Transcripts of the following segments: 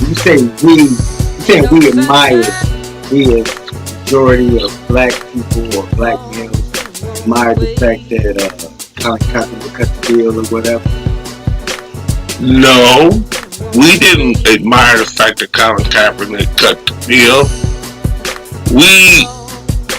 You say we admire, we as majority of black people or black males admire the fact that Colin Kaepernick cut the deal or whatever. No, we didn't admire the fact that Colin Kaepernick cut the deal. We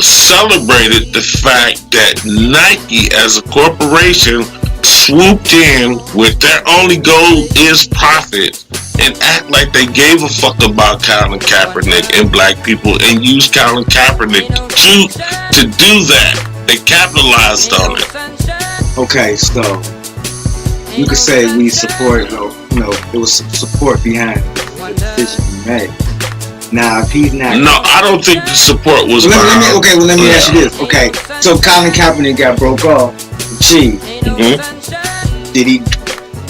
celebrated the fact that Nike as a corporation swooped in with their only goal is profit and act like they gave a fuck about Colin Kaepernick and black people and used Colin Kaepernick to do that. They capitalized on it. Okay, so you could say we support, there was some support behind the decision we made. Now, if he's not... No, I don't think the support was let me ask you this. Okay, so Colin Kaepernick got broke off from Chief. Mm-hmm.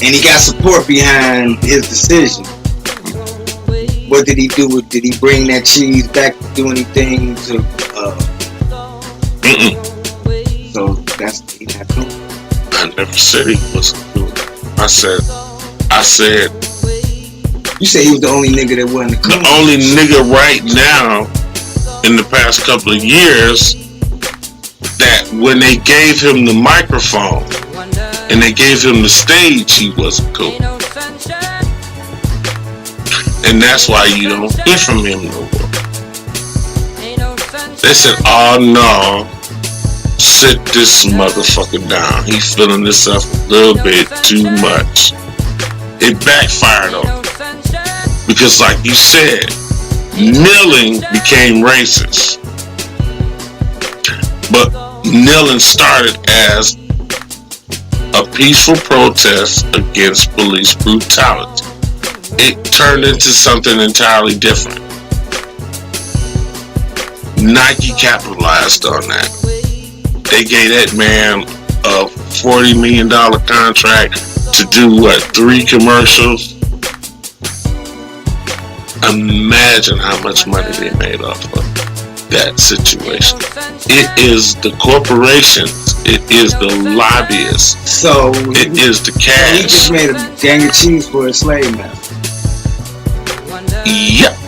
And he got support behind his decision. What did he do? Did he bring that cheese back to do anything to... So, that's... He not doing. I never said he wasn't doing it. I said... You say he was the only nigga that wasn't the only nigga right now in the past couple of years that when they gave him the microphone and they gave him the stage, he wasn't cool. And that's why you don't hear from him no more. They said, oh no, sit this motherfucker down. He's feeling himself a little bit too much. It backfired on him. Because like you said, kneeling became racist. But kneeling started as a peaceful protest against police brutality. It turned into something entirely different. Nike capitalized on that. They gave that man a $40 million contract to do 3 commercials? Imagine how much money they made off of that situation. It is the corporations. It is the lobbyists. So it is the cash. He just made a gang of cheese for a slave master. Yep.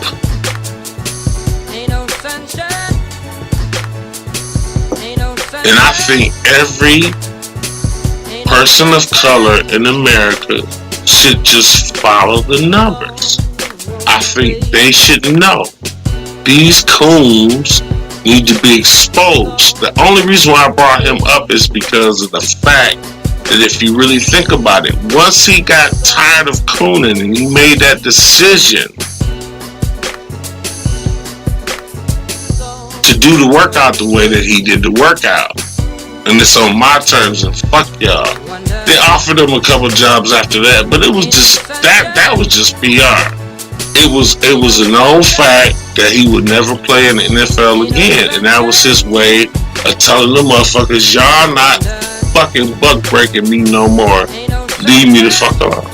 And I think every person of color in America should just follow the numbers. I think they should know these coons need to be exposed. The only reason why I brought him up is because of the fact that if you really think about it, once he got tired of cooning and he made that decision to do the workout the way that he did the workout, and it's on my terms and fuck y'all, they offered him a couple jobs after that, but it was just that was just PR. It was a known fact that he would never play in the NFL again, and that was his way of telling the motherfuckers, y'all not fucking buck breaking me no more. Leave me the fuck alone.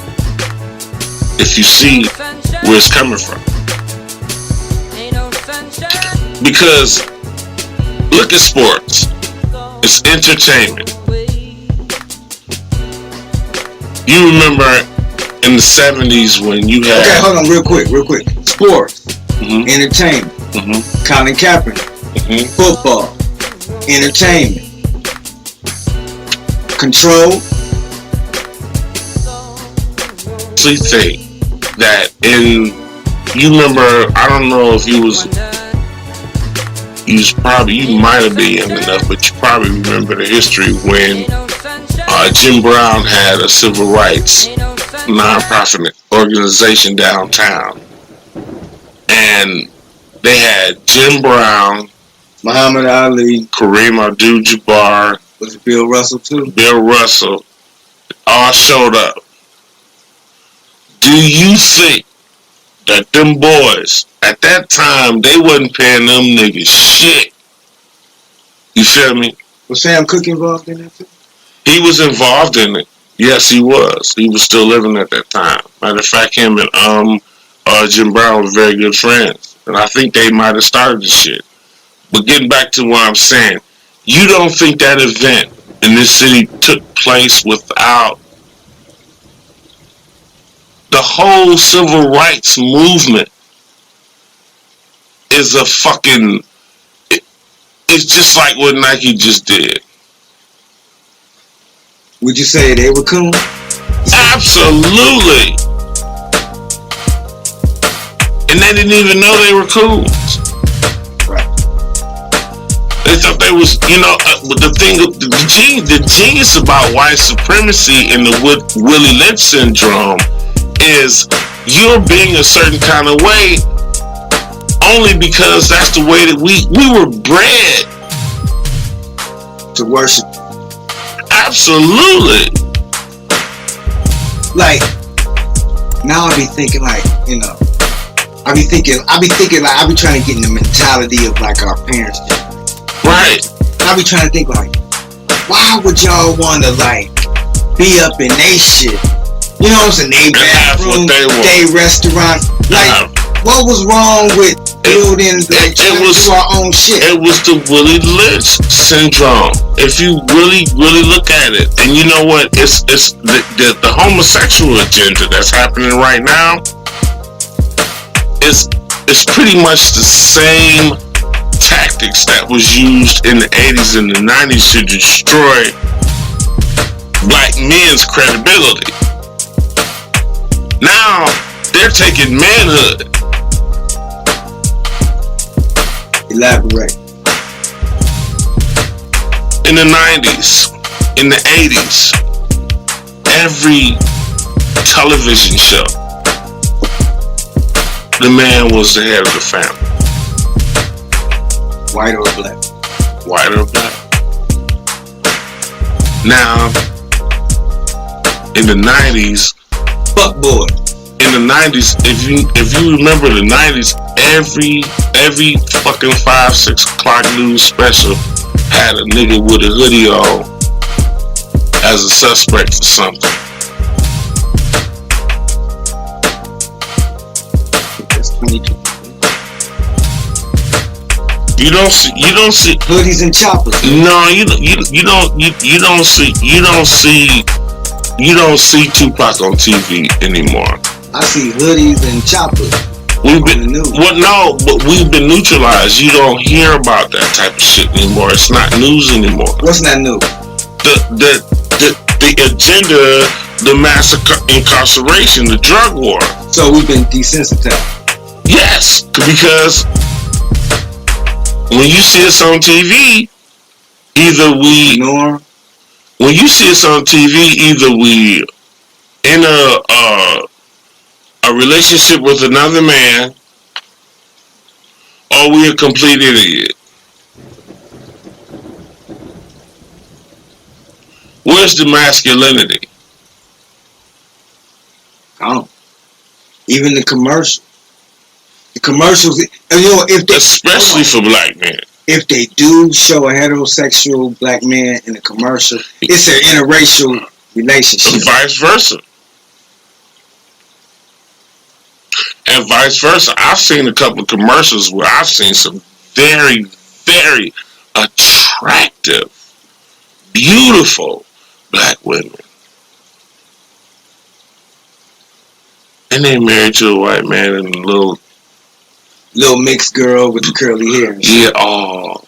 If you see where it's coming from. Because look at sports. It's entertainment. You remember in the 70s when you had... Okay, hold on real quick. Sports, entertainment, Colin Kaepernick, football, entertainment, control. I think that you remember, I don't know if you might have been young enough, but you probably remember the history when Jim Brown had a civil rights non-profit organization downtown, and they had Jim Brown, Muhammad Ali, Kareem Abdul-Jabbar, was it Bill Russell too? Bill Russell, all showed up. Do you think that them boys at that time, they wasn't paying them niggas shit? You feel me? Was Sam Cooke involved in that too? He was involved in it. Yes, he was. He was still living at that time. Matter of fact, him and Jim Brown were very good friends. And I think they might have started the shit. But getting back to what I'm saying, You don't think that event in this city took place without the whole civil rights movement is a fucking. It's just like what Nike just did. Would you say they were coon? Absolutely. And they didn't even know they were coons. Right. They thought they was, the genius about white supremacy and the Willie Lynch syndrome is you're being a certain kind of way only because that's the way that we were bred to worship. Absolutely. Like now I be thinking like, I be thinking like I be trying to get in the mentality of like our parents did. Right. I be trying to think like, why would y'all want to like be up in they shit? You know what I'm saying? They bathroom, they restaurant. Like, what was wrong with building like trying to do our own shit? It was the Willie Lynch syndrome. If you really, really look at it, and you know what? It's the homosexual agenda that's happening right now. It's pretty much the same tactics that was used in the 80s and the 90s to destroy black men's credibility. Now they're taking manhood. Elaborate. In the 90s, in the 80s, every television show, the man was the head of the family. White or black? White or black. Now, in the 90s, fuck boy. In the 90s, if you remember the 90s, every fucking 5-6 o'clock news special had a nigga with a hoodie on as a suspect for something. That's 22. You don't see hoodies and choppers. No, you don't see Tupac on TV anymore. I see hoodies and choppers. We've been but we've been neutralized. You don't hear about that type of shit anymore. It's not news anymore. What's not new? The agenda, the mass incarceration, the drug war. So we've been desensitized. Yes, because when you see us on TV, when you see us on TV, either we in a relationship with another man, or we a complete idiot. Where's the masculinity? Oh, even the commercials, if they, especially for black men. If they do show a heterosexual black man in a commercial, it's an interracial relationship. And vice versa. And vice versa. I've seen a couple of commercials where I've seen some very, very attractive, beautiful black women. And they married to a white man and a little mixed girl with the curly hair. Yeah, oh.